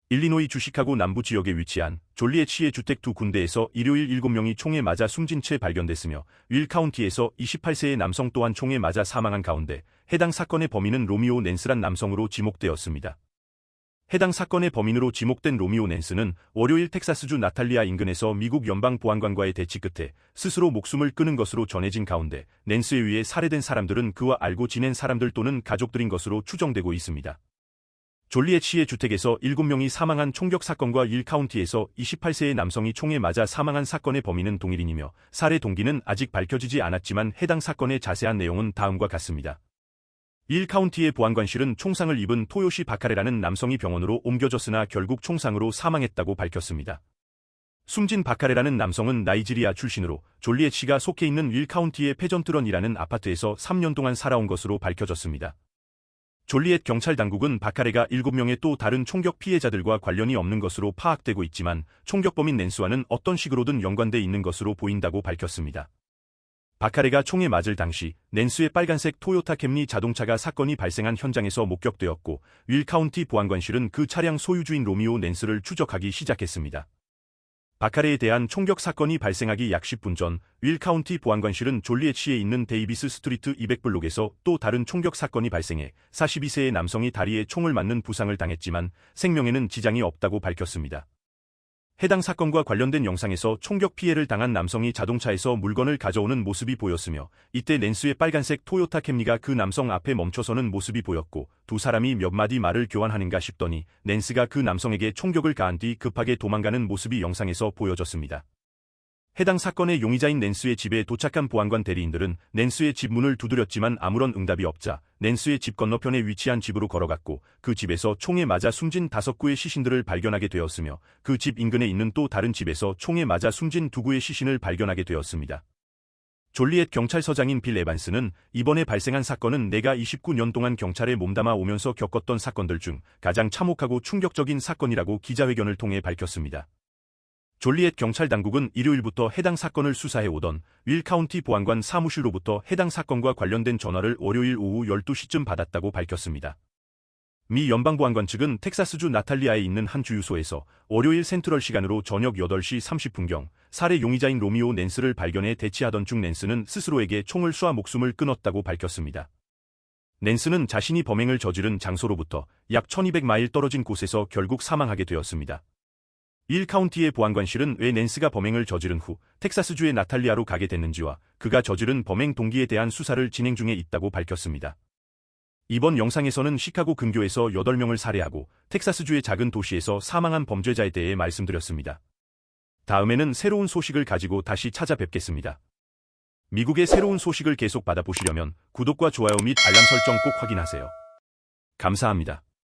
일리노이 주 시카고 남부 지역에 위치한 졸리엣시의 주택 두 군데에서 일요일 7명이 총에 맞아 숨진 채 발견됐으며 윌 카운티에서 28세의 남성 또한 총에 맞아 사망한 가운데 해당 사건의 범인은 로미오 낸스란 남성으로 지목되었습니다. 해당 사건의 범인으로 지목된 로미오 낸스는 월요일 텍사스주 나탈리아 인근에서 미국 연방보안관과의 대치 끝에 스스로 목숨을 끊은 것으로 전해진 가운데 낸스에 의해 살해된 사람들은 그와 알고 지낸 사람들 또는 가족들인 것으로 추정되고 있습니다. 졸리엣시의 주택에서 7명이 사망한 총격 사건과 윌 카운티에서 28세의 남성이 총에 맞아 사망한 사건의 범인은 동일인이며 살해 동기는 아직 밝혀지지 않았지만 해당 사건의 자세한 내용은 다음과 같습니다. 윌 카운티의 보안관실은 총상을 입은 토요시 바카레라는 남성이 병원으로 옮겨졌으나 결국 총상으로 사망했다고 밝혔습니다. 숨진 바카레라는 남성은 나이지리아 출신으로 졸리엣시가 속해 있는 윌 카운티의 페전트런이라는 아파트에서 3년 동안 살아온 것으로 밝혀졌습니다. 졸리엣 경찰 당국은 바카레가 7명의 또 다른 총격 피해자들과 관련이 없는 것으로 파악되고 있지만 총격범인 낸스와는 어떤 식으로든 연관돼 있는 것으로 보인다고 밝혔습니다. 바카레가 총에 맞을 당시 낸스의 빨간색 토요타 캠리 자동차가 사건이 발생한 현장에서 목격되었고 윌 카운티 보안관실은 그 차량 소유주인 로미오 낸스를 추적하기 시작했습니다. 바카레에 대한 총격 사건이 발생하기 약 10분 전 윌 카운티 보안관실은 졸리엣시에 있는 데이비스 스트리트 200블록에서 또 다른 총격 사건이 발생해 42세의 남성이 다리에 총을 맞는 부상을 당했지만 생명에는 지장이 없다고 밝혔습니다. 해당 사건과 관련된 영상에서 총격 피해를 당한 남성이 자동차에서 물건을 가져오는 모습이 보였으며 이때 낸스의 빨간색 토요타 캠리가 그 남성 앞에 멈춰서는 모습이 보였고 두 사람이 몇 마디 말을 교환하는가 싶더니 낸스가 그 남성에게 총격을 가한 뒤 급하게 도망가는 모습이 영상에서 보여졌습니다. 해당 사건의 용의자인 낸스의 집에 도착한 보안관 대리인들은 낸스의 집 문을 두드렸지만 아무런 응답이 없자 낸스의 집 건너편에 위치한 집으로 걸어갔고 그 집에서 총에 맞아 숨진 5구의 시신들을 발견하게 되었으며 그 집 인근에 있는 또 다른 집에서 총에 맞아 숨진 2구의 시신을 발견하게 되었습니다. 졸리엣 경찰서장인 빌 에반스는 이번에 발생한 사건은 내가 29년 동안 경찰에 몸담아 오면서 겪었던 사건들 중 가장 참혹하고 충격적인 사건이라고 기자회견을 통해 밝혔습니다. 졸리엣 경찰 당국은 일요일부터 해당 사건을 수사해 오던 윌 카운티 보안관 사무실로부터 해당 사건과 관련된 전화를 월요일 오후 12시쯤 받았다고 밝혔습니다. 미 연방보안관 측은 텍사스주 나탈리아에 있는 한 주유소에서 월요일 센트럴 시간으로 저녁 8시 30분경 살해 용의자인 로미오 낸스를 발견해 대치하던 중 낸스는 스스로에게 총을 쏴 목숨을 끊었다고 밝혔습니다. 낸스는 자신이 범행을 저지른 장소로부터 약 1200마일 떨어진 곳에서 결국 사망하게 되었습니다. 윌 카운티의 보안관실은 왜 낸스가 범행을 저지른 후 텍사스주의 나탈리아로 가게 됐는지와 그가 저지른 범행 동기에 대한 수사를 진행 중에 있다고 밝혔습니다. 이번 영상에서는 시카고 근교에서 8명을 살해하고 텍사스주의 작은 도시에서 사망한 범죄자에 대해 말씀드렸습니다. 다음에는 새로운 소식을 가지고 다시 찾아뵙겠습니다. 미국의 새로운 소식을 계속 받아보시려면 구독과 좋아요 및 알람 설정 꼭 확인하세요. 감사합니다.